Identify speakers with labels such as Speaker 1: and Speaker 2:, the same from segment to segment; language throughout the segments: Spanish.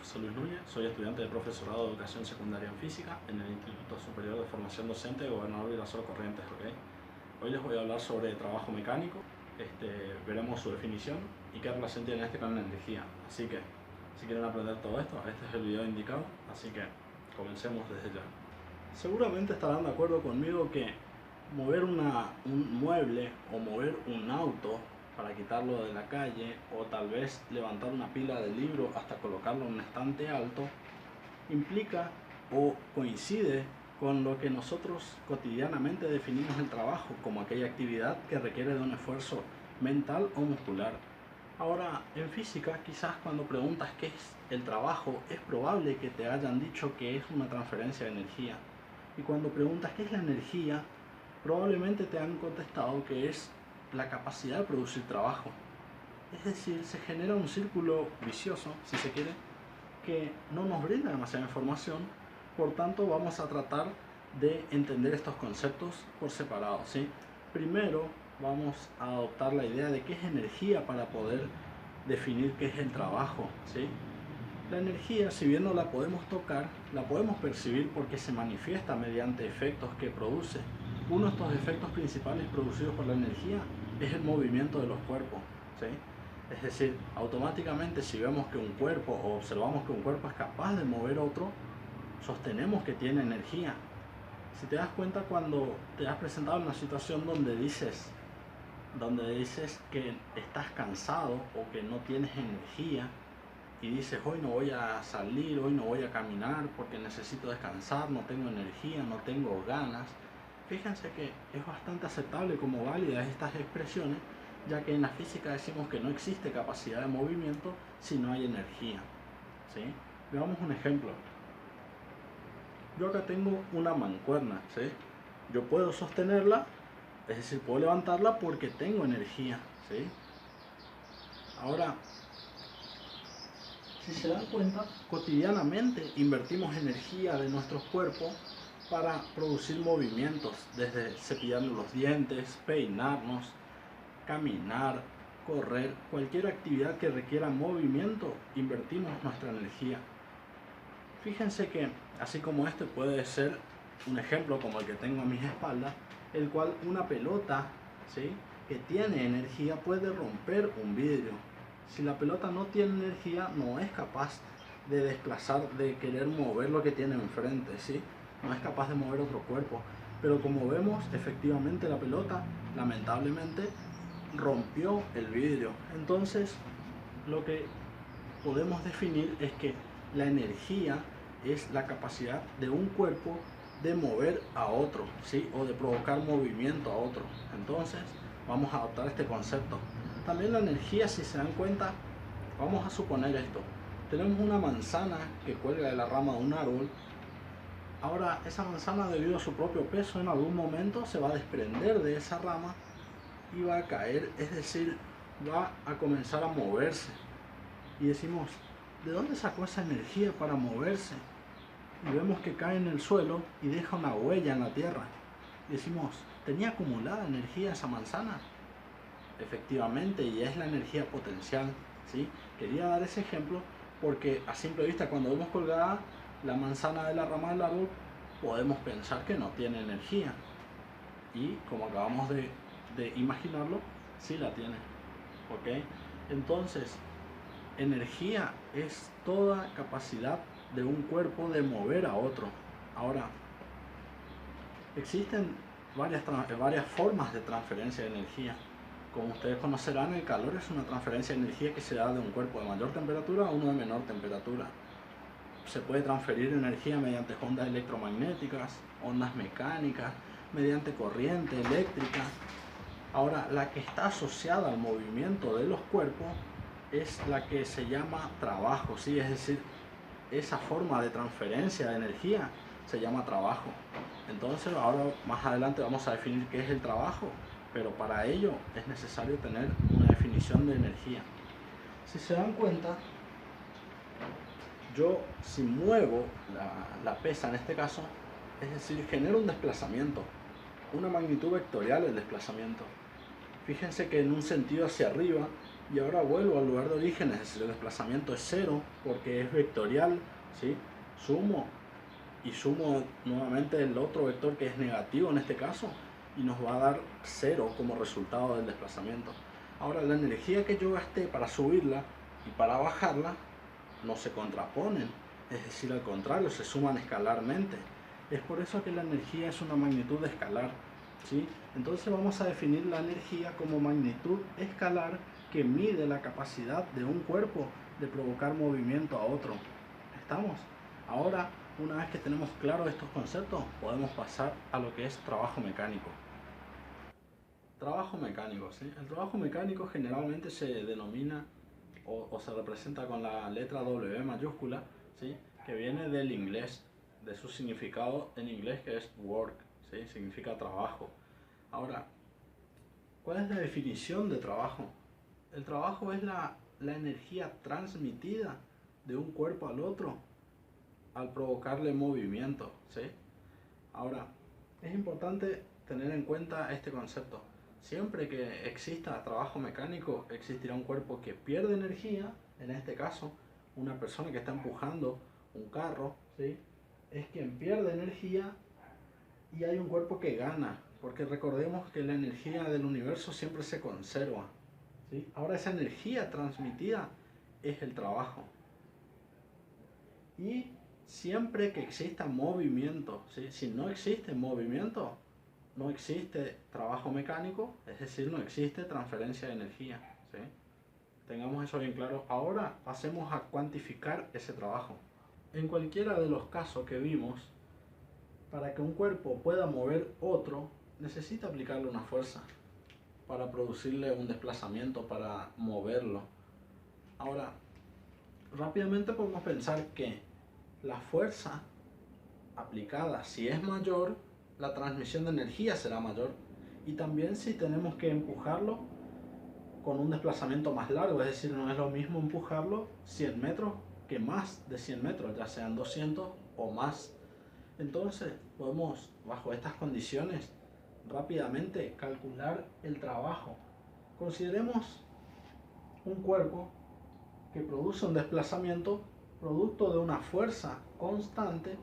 Speaker 1: José Luis Núñez, soy estudiante de profesorado de educación secundaria en física en el Instituto Superior de Formación Docente de Gobernador Virasoro Corrientes. Hoy les voy a hablar sobre trabajo mecánico, veremos su definición y qué relación tiene este con la energía. Así que, si quieren aprender todo esto, este es el video indicado, así que comencemos desde ya. Seguramente estarán de acuerdo conmigo que mover un mueble o mover un auto para quitarlo de la calle, o tal vez levantar una pila de libros hasta colocarlo en un estante alto, implica o coincide con lo que nosotros cotidianamente definimos el trabajo como aquella actividad que requiere de un esfuerzo mental o muscular. Ahora, en física, quizás cuando preguntas qué es el trabajo, es probable que te hayan dicho que es una transferencia de energía. Y cuando preguntas qué es la energía, probablemente te han contestado que es la capacidad de producir trabajo. Es decir, se genera un círculo vicioso, si se quiere, que no nos brinda demasiada información, por tanto vamos a tratar de entender estos conceptos por separado, ¿sí? Primero vamos a adoptar la idea de qué es energía para poder definir qué es el trabajo, ¿sí? La energía, si bien no la podemos tocar, la podemos percibir porque se manifiesta mediante efectos que produce. Uno de estos efectos principales producidos por la energía es el movimiento de los cuerpos, ¿sí? Es decir, automáticamente si vemos que un cuerpo o observamos que un cuerpo es capaz de mover otro, sostenemos que tiene energía. Si te das cuenta, cuando te has presentado en una situación donde dices que estás cansado o que no tienes energía, y dices, hoy no voy a salir, hoy no voy a caminar porque necesito descansar, no tengo energía, no tengo ganas. Fíjense que es bastante aceptable como válidas estas expresiones, ya que en la física decimos que no existe capacidad de movimiento si no hay energía, ¿sí? Veamos un ejemplo. Yo acá tengo una mancuerna, ¿sí? Yo puedo sostenerla, es decir, puedo levantarla porque tengo energía, ¿sí? Ahora, si se dan cuenta, cotidianamente invertimos energía de nuestros cuerpos para producir movimientos, desde cepillarnos los dientes, peinarnos, caminar, correr, cualquier actividad que requiera movimiento, invertimos nuestra energía. Fíjense que, así como este puede ser un ejemplo como el que tengo a mis espaldas, el cual una pelota, ¿sí?, que tiene energía puede romper un vidrio. Si la pelota no tiene energía, no es capaz de desplazar, de querer mover lo que tiene enfrente, ¿sí? No es capaz de mover otro cuerpo. Pero como vemos, efectivamente la pelota, lamentablemente, rompió el vidrio. Entonces, lo que podemos definir es que la energía es la capacidad de un cuerpo de mover a otro, ¿sí?, o de provocar movimiento a otro. Entonces, vamos a adoptar este concepto. También la energía, si se dan cuenta, vamos a suponer esto. Tenemos una manzana que cuelga de la rama de un árbol. Ahora, esa manzana, debido a su propio peso, en algún momento se va a desprender de esa rama y va a caer, es decir, va a comenzar a moverse. Y decimos, ¿de dónde sacó esa energía para moverse? Y vemos que cae en el suelo y deja una huella en la tierra. Y decimos, ¿tenía acumulada energía esa manzana? Efectivamente, y es la energía potencial, ¿sí? Quería dar ese ejemplo porque a simple vista, cuando vemos colgada la manzana de la rama del árbol, podemos pensar que no tiene energía. Y como acabamos de imaginarlo, sí la tiene, ¿ok? Entonces, energía es toda capacidad de un cuerpo de mover a otro. Ahora, existen varias formas de transferencia de energía. Como ustedes conocerán, el calor es una transferencia de energía que se da de un cuerpo de mayor temperatura a uno de menor temperatura. Se puede transferir energía mediante ondas electromagnéticas, ondas mecánicas, mediante corriente eléctrica. Ahora, la que está asociada al movimiento de los cuerpos es la que se llama trabajo, ¿sí? Es decir, esa forma de transferencia de energía se llama trabajo. Entonces, ahora más adelante vamos a definir qué es el trabajo, pero para ello es necesario tener una definición de energía. Si se dan cuenta, yo si muevo la pesa en este caso, es decir, genero un desplazamiento, una magnitud vectorial del desplazamiento. Fíjense que en un sentido hacia arriba y ahora vuelvo al lugar de origen, es decir, el desplazamiento es cero porque es vectorial, ¿sí? Sumo y sumo nuevamente el otro vector que es negativo en este caso y nos va a dar cero como resultado del desplazamiento. Ahora la energía que yo gasté para subirla y para bajarla no se contraponen, es decir, al contrario, se suman escalarmente. Es por eso que la energía es una magnitud escalar, ¿sí? Entonces vamos a definir la energía como magnitud escalar que mide la capacidad de un cuerpo de provocar movimiento a otro. ¿Estamos? Ahora, una vez que tenemos claro estos conceptos, podemos pasar a lo que es trabajo mecánico. Trabajo mecánico, ¿sí? El trabajo mecánico generalmente se denomina o se representa con la letra W mayúscula, ¿sí? Que viene del inglés, de su significado en inglés que es work, ¿sí? Significa trabajo. Ahora, ¿cuál es la definición de trabajo? El trabajo es la energía transmitida de un cuerpo al otro al provocarle movimiento, ¿sí? Ahora, es importante tener en cuenta este concepto. Siempre que exista trabajo mecánico, existirá un cuerpo que pierde energía, en este caso, una persona que está empujando un carro, ¿sí? Es quien pierde energía y hay un cuerpo que gana, porque recordemos que la energía del universo siempre se conserva, ¿sí? Ahora esa energía transmitida es el trabajo. Y siempre que exista movimiento, ¿sí? Si no existe movimiento, no existe trabajo mecánico, es decir, no existe transferencia de energía, ¿sí? Tengamos eso bien claro. Ahora pasemos a cuantificar ese trabajo. En cualquiera de los casos que vimos, para que un cuerpo pueda mover otro, necesita aplicarle una fuerza para producirle un desplazamiento, para moverlo. Ahora, rápidamente podemos pensar que la fuerza aplicada, si es mayor, la transmisión de energía será mayor. Y también si tenemos que empujarlo con un desplazamiento más largo, es decir, no es lo mismo empujarlo 100 metros que más de 100 metros, ya sean 200 o más. Entonces podemos, bajo estas condiciones, rápidamente calcular el trabajo. Consideremos un cuerpo que produce un desplazamiento producto de una fuerza constante,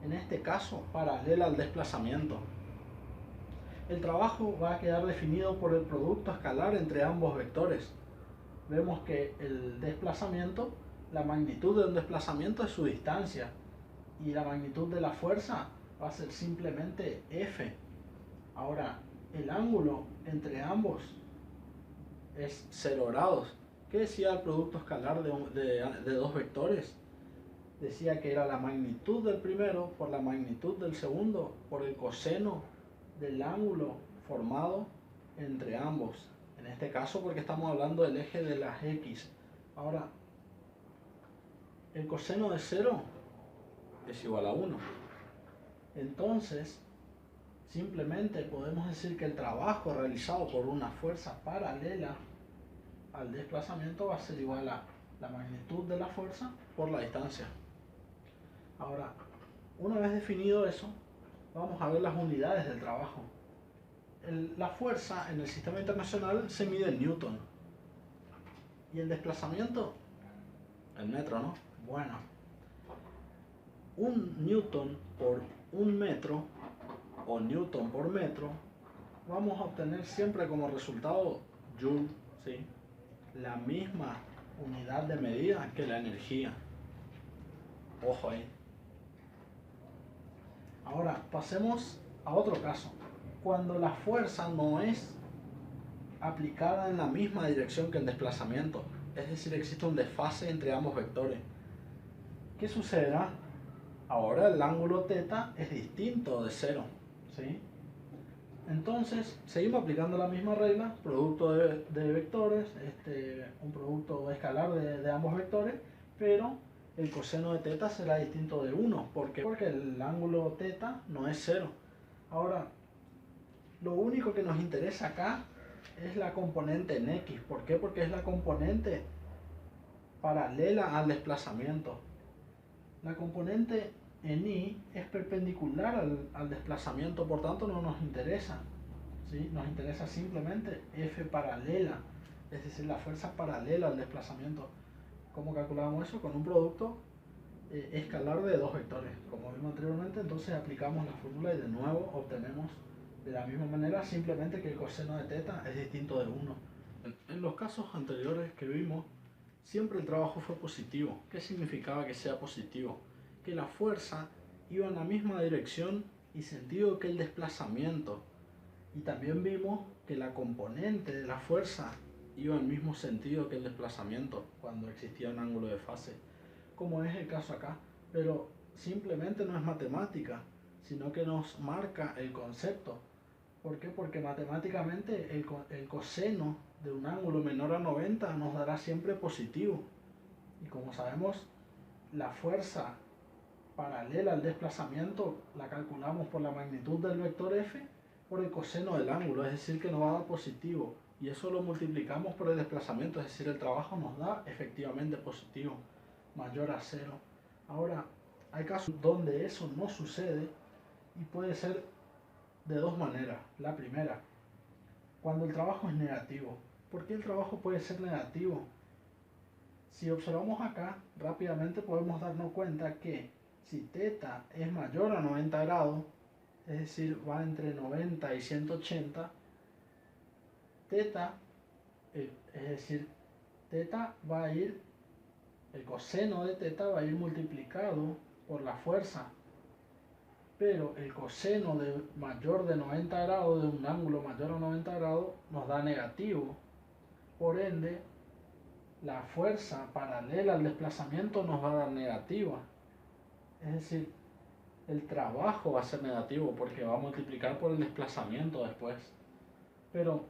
Speaker 1: en este caso paralela al desplazamiento. El trabajo va a quedar definido por el producto escalar entre ambos vectores. Vemos que el desplazamiento, la magnitud de un desplazamiento es su distancia y la magnitud de la fuerza va a ser simplemente F. Ahora, el ángulo entre ambos es 0 grados. ¿Qué decía el producto escalar de dos vectores? Decía que era la magnitud del primero por la magnitud del segundo por el coseno del ángulo formado entre ambos. En este caso porque estamos hablando del eje de las X. Ahora, el coseno de 0 es igual a 1. Entonces, simplemente podemos decir que el trabajo realizado por una fuerza paralela al desplazamiento va a ser igual a la magnitud de la fuerza por la distancia. Ahora, una vez definido eso, vamos a ver las unidades del trabajo. La fuerza en el sistema internacional se mide en Newton. ¿Y el desplazamiento? En metro, ¿no? Bueno, un Newton por un metro, o Newton por metro, vamos a obtener siempre como resultado Joule, ¿sí? La misma unidad de medida que la energía. Ojo ahí. Ahora, pasemos a otro caso. Cuando la fuerza no es aplicada en la misma dirección que el desplazamiento, es decir, existe un desfase entre ambos vectores, ¿qué sucederá? Ahora el ángulo θ es distinto de 0, ¿sí? Entonces, seguimos aplicando la misma regla, producto de vectores, un producto escalar de ambos vectores, pero el coseno de θ será distinto de 1. ¿Por qué? Porque el ángulo θ no es 0. Ahora, lo único que nos interesa acá es la componente en X. ¿Por qué? Porque es la componente paralela al desplazamiento. La componente en Y es perpendicular al desplazamiento, por tanto no nos interesa, ¿sí? Nos interesa simplemente F paralela es decir, la fuerza paralela al desplazamiento. ¿Cómo calculamos eso? Con un producto escalar de dos vectores, como vimos anteriormente. Entonces aplicamos la fórmula y de nuevo obtenemos de la misma manera, simplemente que el coseno de teta es distinto de 1. En los casos anteriores que vimos, siempre el trabajo fue positivo. ¿Qué significaba que sea positivo? Que la fuerza iba en la misma dirección y sentido que el desplazamiento. Y también vimos que la componente de la fuerza iba en el mismo sentido que el desplazamiento cuando existía un ángulo de fase, como es el caso acá. Pero simplemente no es matemática, sino que nos marca el concepto. ¿Por qué? Porque matemáticamente el coseno de un ángulo menor a 90 nos dará siempre positivo. Y como sabemos, la fuerza paralela al desplazamiento la calculamos por la magnitud del vector f por el coseno del ángulo, es decir, que nos va a dar positivo. Y eso lo multiplicamos por el desplazamiento, es decir, el trabajo nos da efectivamente positivo, mayor a 0. Ahora, hay casos donde eso no sucede y puede ser de dos maneras. La primera, cuando el trabajo es negativo. ¿Por qué el trabajo puede ser negativo? Si observamos acá, rápidamente podemos darnos cuenta que si θ es mayor a 90 grados, es decir, va entre 90 y 180, θ, es decir, θ va a ir, el coseno de θ va a ir multiplicado por la fuerza. Pero el coseno de mayor de 90 grados, de un ángulo mayor a 90 grados, nos da negativo. Por ende, la fuerza paralela al desplazamiento nos va a dar negativa. Es decir, el trabajo va a ser negativo porque va a multiplicar por el desplazamiento después. Pero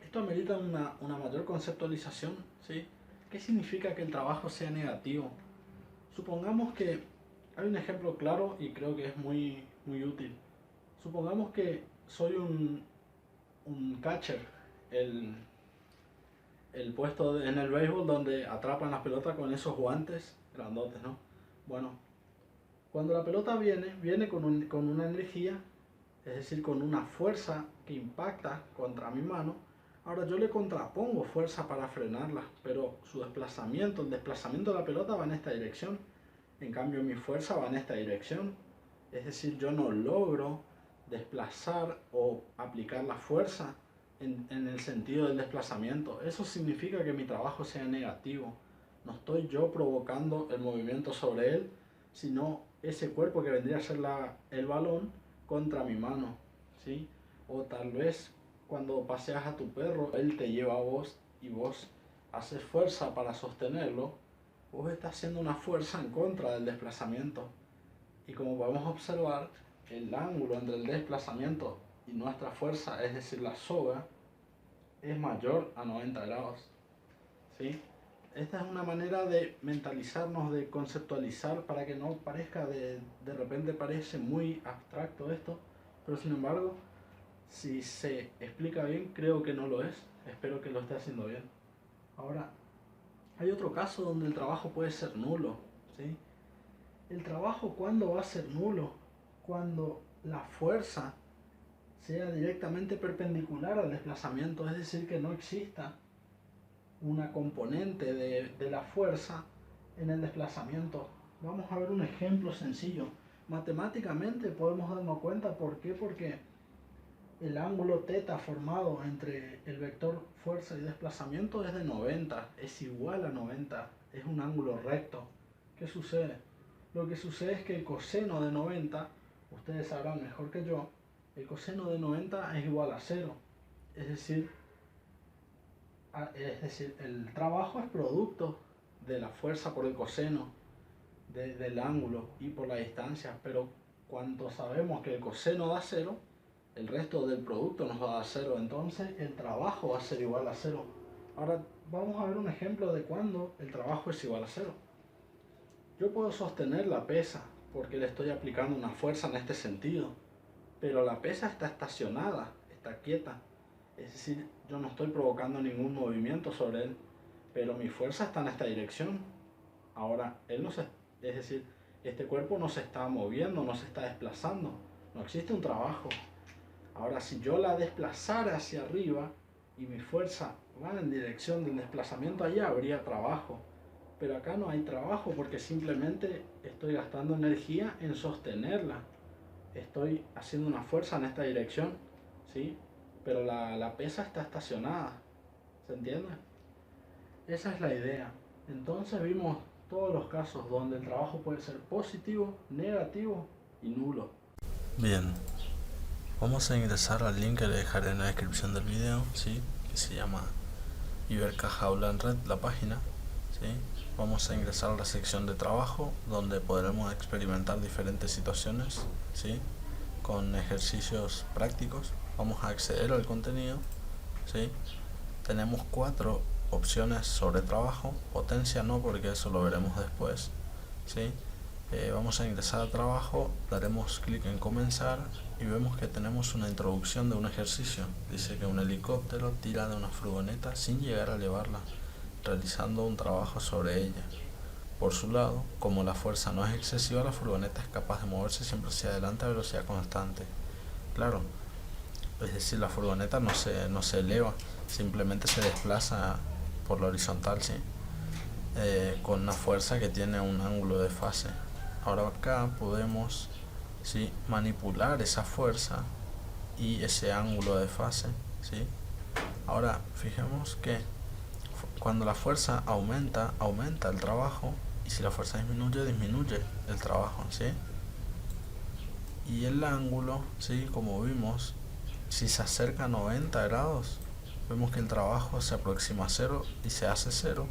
Speaker 1: esto amerita una mayor conceptualización, ¿sí? ¿Qué significa que el trabajo sea negativo? Supongamos que hay un ejemplo claro y creo que es muy útil. Supongamos que soy un catcher, el puesto en el béisbol donde atrapan las pelotas con esos guantes grandotes, ¿no? Bueno, cuando la pelota viene con una energía, es decir, con una fuerza que impacta contra mi mano. Ahora yo le contrapongo fuerza para frenarla, pero su desplazamiento, el desplazamiento de la pelota va en esta dirección. En cambio mi fuerza va en esta dirección. Es decir, yo no logro desplazar o aplicar la fuerza en el sentido del desplazamiento. Eso significa que mi trabajo sea negativo. No estoy yo provocando el movimiento sobre él, sino ese cuerpo que vendría a ser el balón contra mi mano, ¿sí? O tal vez cuando paseas a tu perro, él te lleva a vos y vos haces fuerza para sostenerlo. Vos estás haciendo una fuerza en contra del desplazamiento. Y como podemos observar, el ángulo entre el desplazamiento y nuestra fuerza, es decir, la soga, es mayor a 90 grados. ¿Sí? Esta es una manera de mentalizarnos, de conceptualizar, para que no parezca, de repente parece muy abstracto esto, pero sin embargo, si se explica bien, creo que no lo es. Espero que lo esté haciendo bien. Ahora, hay otro caso donde el trabajo puede ser nulo, ¿sí? El trabajo, ¿cuándo va a ser nulo? Cuando la fuerza sea directamente perpendicular al desplazamiento, es decir, que no exista una componente de la fuerza en el desplazamiento. Vamos a ver un ejemplo sencillo. Matemáticamente podemos darnos cuenta por qué, porque el ángulo θ formado entre el vector fuerza y desplazamiento es de 90, es igual a 90, es un ángulo recto. ¿Qué sucede? Lo que sucede es que el coseno de 90, ustedes sabrán mejor que yo, el coseno de 90 es igual a 0. Es decir, el trabajo es producto de la fuerza por el coseno del ángulo y por la distancia, pero cuando sabemos que el coseno da 0, el resto del producto nos va a dar 0, entonces el trabajo va a ser igual a 0. Ahora vamos a ver un ejemplo de cuando el trabajo es igual a 0. Yo puedo sostener la pesa porque le estoy aplicando una fuerza en este sentido, pero la pesa está estacionada, está quieta. Es decir, yo no estoy provocando ningún movimiento sobre él, pero mi fuerza está en esta dirección. Ahora, es decir, este cuerpo no se está moviendo, no se está desplazando, no existe un trabajo. Ahora, si yo la desplazara hacia arriba, y mi fuerza van en dirección del desplazamiento, allá habría trabajo. Pero acá no hay trabajo porque simplemente estoy gastando energía en sostenerla. Estoy haciendo una fuerza en esta dirección, ¿sí? Pero la pesa está estacionada, ¿se entiende? Esa es la idea. Entonces vimos todos los casos donde el trabajo puede ser positivo, negativo y nulo. Bien, vamos a ingresar al link que le dejaré en la descripción del video, ¿sí? Que se llama Ibercaja Aula en Red, la página, ¿sí? Vamos a ingresar a la sección de trabajo, donde podremos experimentar diferentes situaciones, ¿sí? Con ejercicios prácticos. Vamos a acceder al contenido, ¿sí? Tenemos 4 opciones sobre trabajo, potencia no, porque eso lo veremos después, ¿sí? Vamos a ingresar a trabajo, daremos clic en comenzar y vemos que tenemos una introducción de un ejercicio. Dice que un helicóptero tira de una furgoneta sin llegar a elevarla, realizando un trabajo sobre ella. Por su lado, como la fuerza no es excesiva, la furgoneta es capaz de moverse siempre hacia adelante a velocidad constante. Claro, es decir, la furgoneta no se eleva, simplemente se desplaza por la horizontal, ¿sí? Con una fuerza que tiene un ángulo de fase. Ahora acá podemos, ¿sí?, manipular esa fuerza y ese ángulo de fase, ¿sí? Ahora fijemos que cuando la fuerza aumenta el trabajo, y si la fuerza disminuye el trabajo, ¿sí? Y el ángulo, ¿sí?, como vimos, si se acerca a 90 grados, vemos que el trabajo se aproxima a 0 y se hace 0.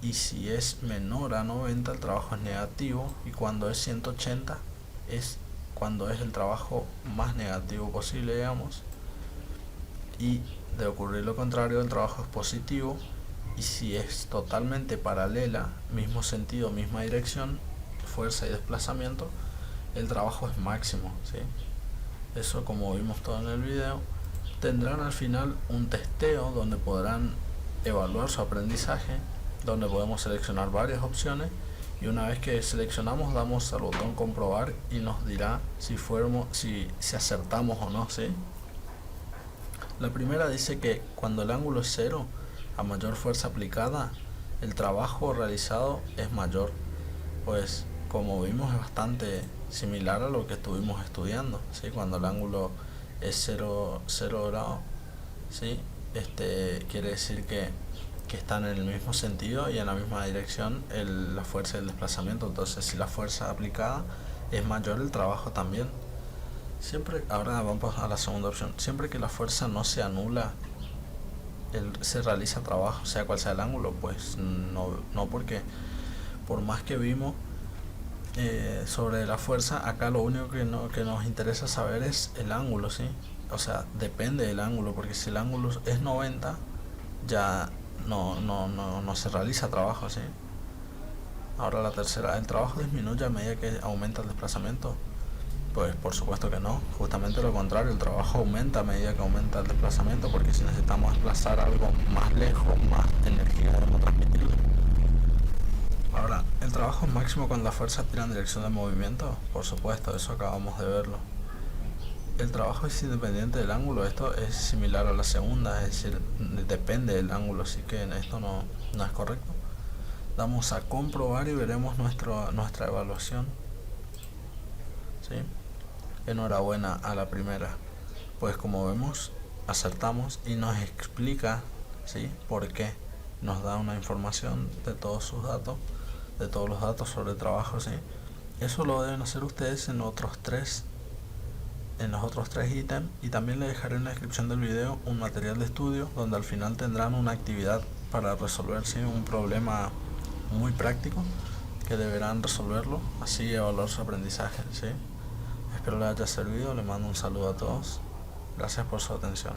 Speaker 1: Y si es menor a 90, el trabajo es negativo, y cuando es 180 es cuando es el trabajo más negativo posible, digamos. Y de ocurrir lo contrario, el trabajo es positivo, y si es totalmente paralela, mismo sentido, misma dirección, fuerza y desplazamiento, el trabajo es máximo, ¿sí? Eso, como vimos todo en el video. Tendrán al final un testeo donde podrán evaluar su aprendizaje, donde podemos seleccionar varias opciones, y una vez que seleccionamos damos al botón comprobar y nos dirá si acertamos o no, ¿sí? La primera dice que cuando el ángulo es 0, a mayor fuerza aplicada, el trabajo realizado es mayor. Pues como vimos es bastante similar a lo que estuvimos estudiando, ¿sí? Cuando el ángulo es 0 grados, ¿sí? Quiere decir que están en el mismo sentido y en la misma dirección la fuerza y el desplazamiento. Entonces, si la fuerza aplicada es mayor, el trabajo también. Ahora vamos a la segunda opción. Siempre que la fuerza no se anula, se realiza trabajo, sea cual sea el ángulo. Pues no, porque por más que vimos sobre la fuerza, acá lo único que nos interesa saber es el ángulo, ¿sí? O sea, depende del ángulo, porque si el ángulo es 90, ya no se realiza trabajo, ¿sí? Ahora la tercera, ¿el trabajo disminuye a medida que aumenta el desplazamiento? Pues por supuesto que no, justamente lo contrario, el trabajo aumenta a medida que aumenta el desplazamiento, porque si necesitamos desplazar algo más lejos, más energía debemos transmitirle. Ahora, ¿el trabajo es máximo cuando la fuerza tira en dirección de movimiento? Por supuesto, eso acabamos de verlo. El trabajo es independiente del ángulo. Esto es similar a la segunda, es decir, depende del ángulo, así que en esto no es correcto. Damos a comprobar y veremos nuestra evaluación, ¿sí? Enhorabuena a la primera. Pues como vemos, acertamos y nos explica, ¿sí?, por qué. Nos da una información de todos sus datos, de todos los datos sobre el trabajo, ¿sí? Eso lo deben hacer ustedes en los otros tres ítems, y también les dejaré en la descripción del video un material de estudio donde al final tendrán una actividad para resolver, ¿sí?, un problema muy práctico que deberán resolverlo, así evaluar su aprendizaje, ¿sí? Espero les haya servido, les mando un saludo a todos, gracias por su atención.